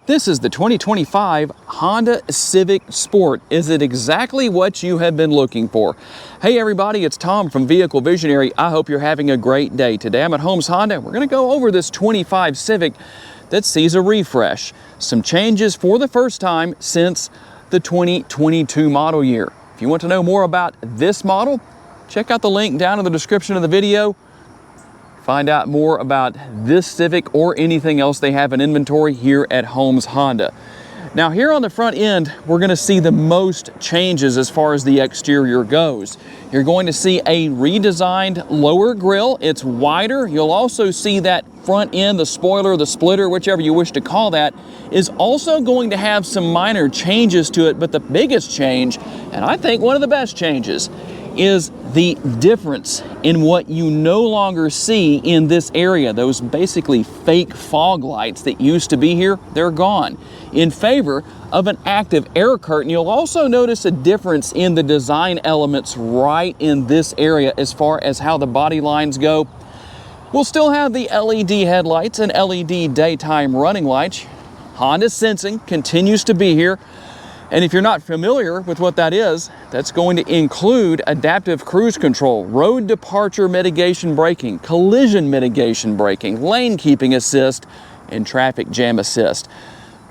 This is the 2025 Honda Civic Sport. Is it exactly what you have been looking for? Hey everybody, it's Tom from Vehicle Visionary. I hope you're having a great day. Today I'm at Holmes Honda. We're going to go over this 25 Civic that sees a refresh. Some changes for the first time since the 2022 model year. If you want to know more about this model, check out the link down in the description of the video. Find out more about this Civic or anything else they have in inventory here at Holmes Honda. Now here on the front end, we're going to see the most changes as far as the exterior goes. You're going to see a redesigned lower grille. It's wider. You'll also see that front end, the spoiler, the splitter, whichever you wish to call that, is also going to have some minor changes to it. But the biggest change, and I think one of the best changes, is the difference in what you no longer see in this area. Those basically fake fog lights that used to be here, they're gone in favor of an active air curtain. You'll also notice a difference in the design elements right in this area as far as how the body lines go. We'll still have the LED headlights and LED daytime running lights. Honda Sensing continues to be here. And if you're not familiar with what that is, that's going to include adaptive cruise control, road departure mitigation braking, collision mitigation braking, lane keeping assist, and traffic jam assist.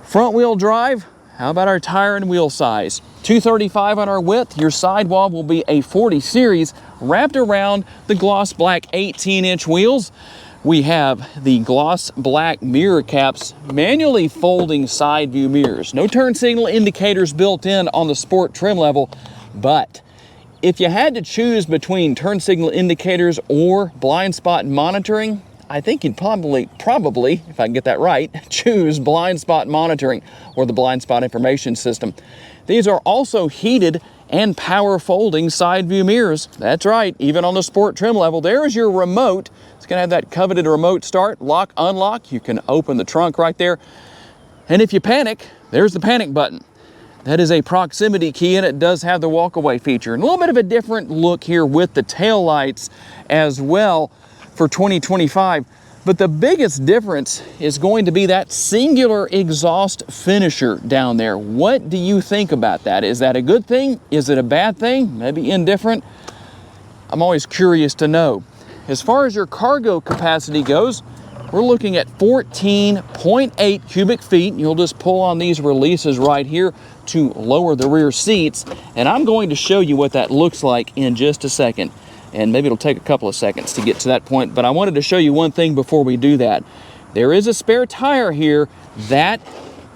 Front wheel drive, how about our tire and wheel size? 235 on our width. Your sidewall will be a 40 series wrapped around the gloss black 18-inch wheels. We have the gloss black mirror caps, manually folding side view mirrors. No turn signal indicators built in on the Sport trim level, but if you had to choose between turn signal indicators or blind spot monitoring, I think you'd probably, if I can get that right, choose blind spot monitoring or the blind spot information system. These are also heated and power folding side view mirrors. That's right, even on the Sport trim level. There's your remote. It's gonna have that coveted remote start, lock, unlock. You can open the trunk right there. And if you panic, there's the panic button. That is a proximity key, and it does have the walk-away feature. And a little bit of a different look here with the tail lights as well for 2025. But the biggest difference is going to be that singular exhaust finisher down there. What do you think about that? Is that a good thing? Is it a bad thing? Maybe indifferent? I'm always curious to know. As far as your cargo capacity goes, we're looking at 14.8 cubic feet. You'll just pull on these releases right here to lower the rear seats. And I'm going to show you what that looks like in just a second. And maybe it'll take a couple of seconds to get to that point, but I wanted to show you one thing before we do that. There is a spare tire here. That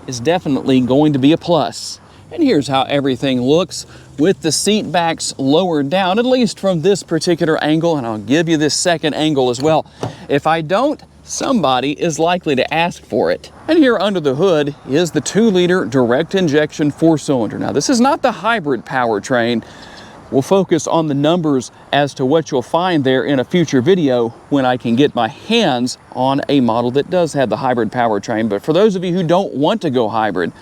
is definitely going to be a plus. And here's how everything looks with the seat backs lowered down, at least from this particular angle, and I'll give you this second angle as well. If I don't, somebody is likely to ask for it. And here under the hood is the 2-liter direct injection 4-cylinder. Now this is not the hybrid powertrain. We'll focus on the numbers as to what you'll find there in a future video when I can get my hands on a model that does have the hybrid powertrain. But for those of you who don't want to go hybrid,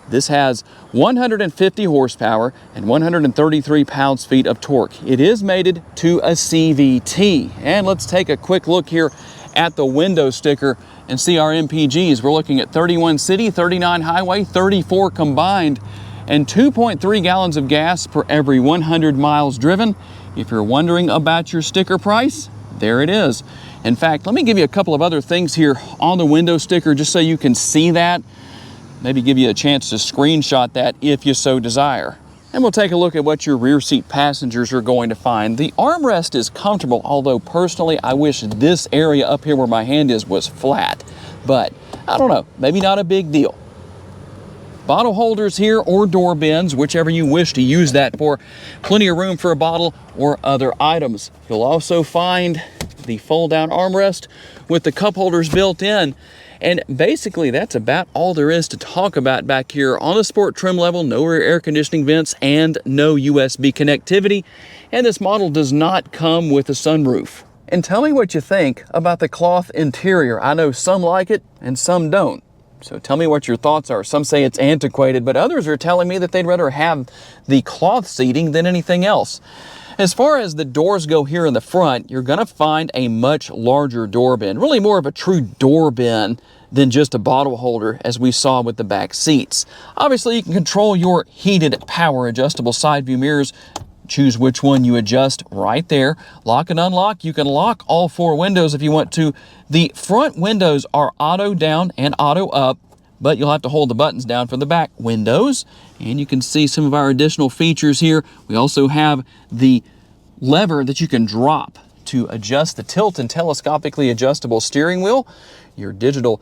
this has 150 horsepower and 133 pounds-feet of torque. It is mated to a CVT. And let's take a quick look here at the window sticker and see our MPGs. We're looking at 31 city, 39 highway, 34 combined, and 2.3 gallons of gas per every 100 miles driven. If you're wondering about your sticker price, there it is. In fact, let me give you a couple of other things here on the window sticker just so you can see that. Maybe give you a chance to screenshot that if you so desire. And we'll take a look at what your rear seat passengers are going to find. The armrest is comfortable, although personally I wish this area up here where my hand is was flat. But I don't know, maybe not a big deal. Bottle holders here or door bins, whichever you wish to use that for. Plenty of room for a bottle or other items. You'll also find the fold-down armrest with the cup holders built in. And basically that's about all there is to talk about back here on the Sport trim level. No rear air conditioning vents and no USB connectivity. And this model does not come with a sunroof. And tell me what you think about the cloth interior. I know some like it and some don't. So tell me what your thoughts are. Some say it's antiquated, but others are telling me that they'd rather have the cloth seating than anything else. As far as the doors go here in the front, you're going to find a much larger door bin, really more of a true door bin than just a bottle holder, as we saw with the back seats. Obviously, you can control your heated power adjustable side view mirrors. Choose which one you adjust right there. Lock and unlock. You can lock all 4 windows if you want to. The front windows are auto down and auto up, but you'll have to hold the buttons down for the back windows. And you can see some of our additional features here. We also have the lever that you can drop to adjust the tilt and telescopically adjustable steering wheel. Your digital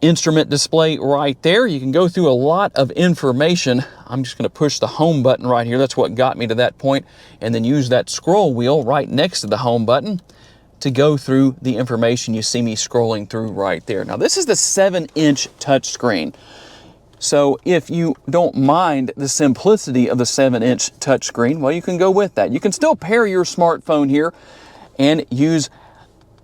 instrument display right there. You can go through a lot of information. I'm just going to push the home button right here. That's what got me to that point. And then use that scroll wheel right next to the home button to go through the information you see me scrolling through right there. Now, this is the 7-inch touchscreen. So if you don't mind the simplicity of the 7-inch touchscreen, well, you can go with that. You can still pair your smartphone here and use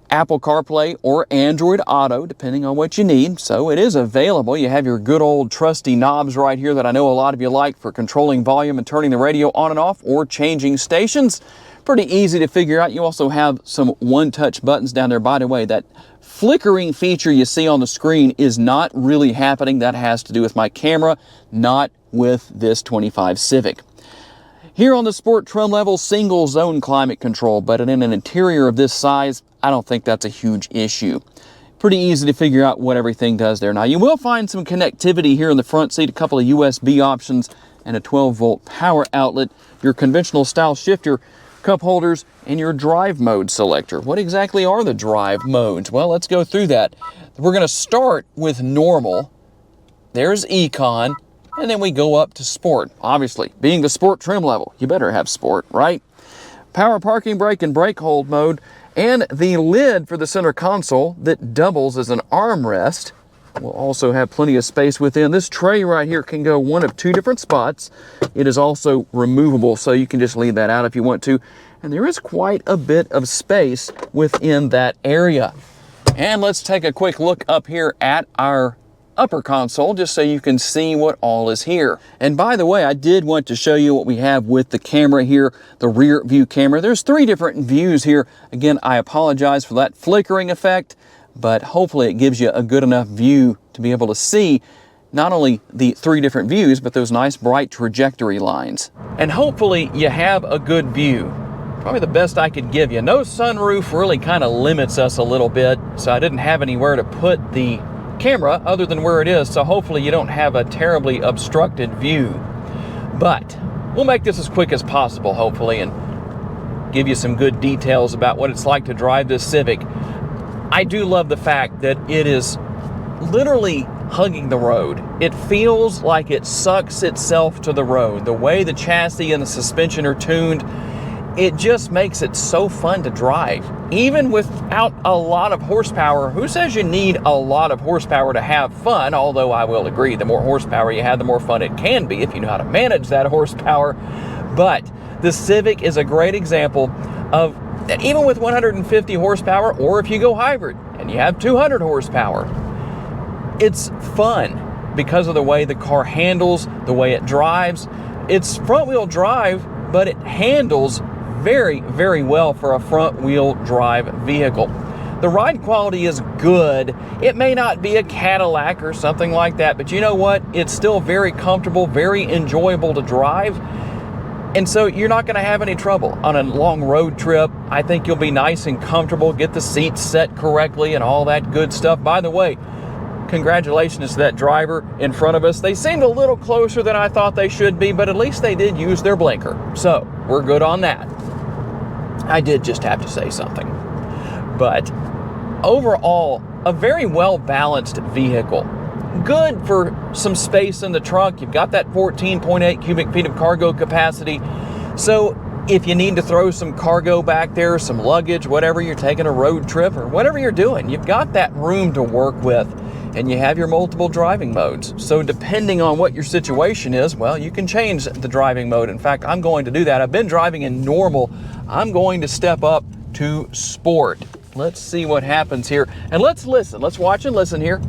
Apple CarPlay or Android Auto, depending on what you need. So it is available. You have your good old trusty knobs right here that I know a lot of you like for controlling volume and turning the radio on and off or changing stations. Pretty easy to figure out. You also have some one-touch buttons down there. By the way, that flickering feature you see on the screen is not really happening. That has to do with my camera, not with this 25 Civic. Here on the Sport trim level, single zone climate control, but in an interior of this size, I don't think that's a huge issue. Pretty easy to figure out what everything does there. Now, you will find some connectivity here in the front seat, a couple of USB options and a 12-volt power outlet, your conventional style shifter, cup holders, and your drive mode selector. What exactly are the drive modes? Well, let's go through that. We're going to start with normal. There's Econ, and then we go up to Sport. Obviously, being the Sport trim level, you better have Sport, right? Power parking brake and brake hold mode, and the lid for the center console that doubles as an armrest. We'll also have plenty of space within. This tray right here can go one of 2 different spots. It is also removable, so you can just leave that out if you want to. And there is quite a bit of space within that area. And let's take a quick look up here at our upper console just so you can see what all is here. And by the way, I did want to show you what we have with the camera here, the rear view camera. There's 3 different views here. Again, I apologize for that flickering effect, but hopefully it gives you a good enough view to be able to see not only the 3 different views, but those nice bright trajectory lines. And hopefully you have a good view. Probably the best I could give you. No sunroof really kind of limits us a little bit, so I didn't have anywhere to put the camera other than where it is, so hopefully you don't have a terribly obstructed view. But we'll make this as quick as possible, hopefully, and give you some good details about what it's like to drive this Civic. I do love the fact that it is literally hugging the road. It feels like it sucks itself to the road. The way the chassis and the suspension are tuned, it just makes it so fun to drive. Even without a lot of horsepower, who says you need a lot of horsepower to have fun? Although I will agree, the more horsepower you have, the more fun it can be if you know how to manage that horsepower. But the Civic is a great example of that even with 150 horsepower, or if you go hybrid and you have 200 horsepower, it's fun because of the way the car handles, the way it drives. It's front-wheel drive, but it handles very, very well for a front-wheel drive vehicle. The ride quality is good. It may not be a Cadillac or something like that, but you know what? It's still very comfortable, very enjoyable to drive. And so you're not going to have any trouble on a long road trip. I think you'll be nice and comfortable, get the seats set correctly and all that good stuff. By the way, congratulations to that driver in front of us. They seemed a little closer than I thought they should be, but at least they did use their blinker. So we're good on that. I did just have to say something. But overall, a very well-balanced vehicle. Good for some space in the trunk. You've got that 14.8 cubic feet of cargo capacity. So if you need to throw some cargo back there, some luggage, whatever, you're taking a road trip or whatever you're doing, you've got that room to work with. And you have your multiple driving modes. So depending on what your situation is, well, you can change the driving mode. In fact, I'm going to do that. I've been driving in normal. I'm going to step up to Sport. Let's see what happens here. And let's listen. Let's watch and listen here.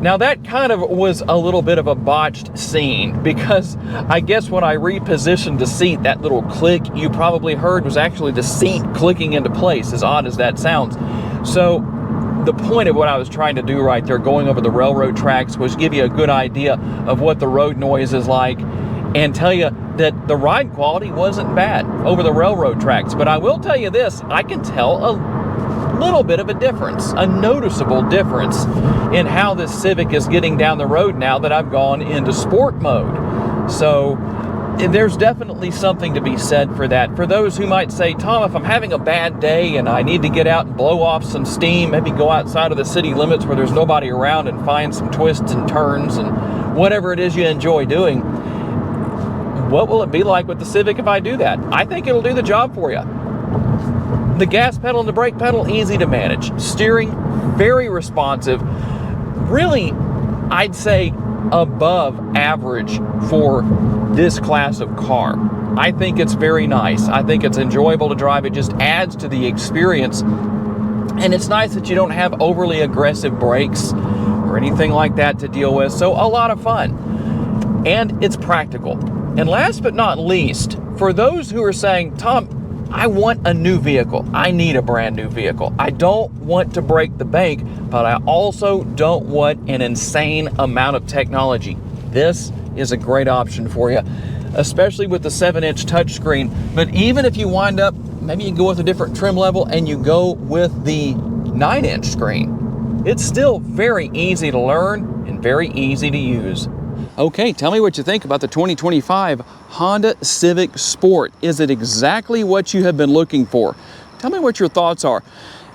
Now that kind of was a little bit of a botched scene because I guess when I repositioned the seat, that little click you probably heard was actually the seat clicking into place, as odd as that sounds. So the point of what I was trying to do right there, going over the railroad tracks, was give you a good idea of what the road noise is like and tell you that the ride quality wasn't bad over the railroad tracks. But I will tell you this, I can tell a little bit of a difference, a noticeable difference in how this Civic is getting down the road now that I've gone into sport mode. So there's definitely something to be said for that. For those who might say, Tom, if I'm having a bad day and I need to get out and blow off some steam, maybe go outside of the city limits where there's nobody around and find some twists and turns and whatever it is you enjoy doing, what will it be like with the Civic if I do that? I think it'll do the job for you. The gas pedal and the brake pedal, easy to manage. Steering, very responsive. Really, I'd say above average for this class of car. I think it's very nice. I think it's enjoyable to drive. It just adds to the experience. And it's nice that you don't have overly aggressive brakes or anything like that to deal with. So a lot of fun. And it's practical. And last but not least, for those who are saying, Tom, I want a new vehicle. I need a brand new vehicle. I don't want to break the bank, but I also don't want an insane amount of technology. This is a great option for you, especially with the 7-inch touchscreen. But even if you wind up, maybe you go with a different trim level and you go with the 9-inch screen, it's still very easy to learn and very easy to use. Okay, tell me what you think about the 2025 Honda Civic Sport. Is it exactly what you have been looking for? Tell me what your thoughts are.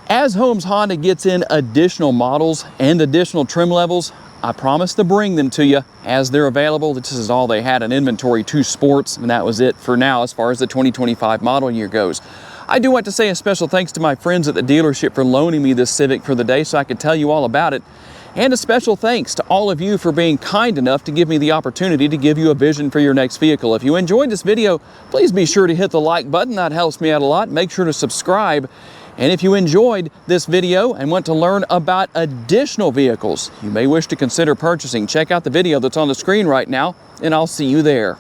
As Holmes Honda gets in additional models and additional trim levels, I promise to bring them to you as they're available. This is all they had in inventory, 2 sports, and that was it for now as far as the 2025 model year goes. I do want to say a special thanks to my friends at the dealership for loaning me this Civic for the day so I could tell you all about it. And a special thanks to all of you for being kind enough to give me the opportunity to give you a vision for your next vehicle. If you enjoyed this video, please be sure to hit the like button. That helps me out a lot. Make sure to subscribe. And if you enjoyed this video and want to learn about additional vehicles you may wish to consider purchasing, check out the video that's on the screen right now, and I'll see you there.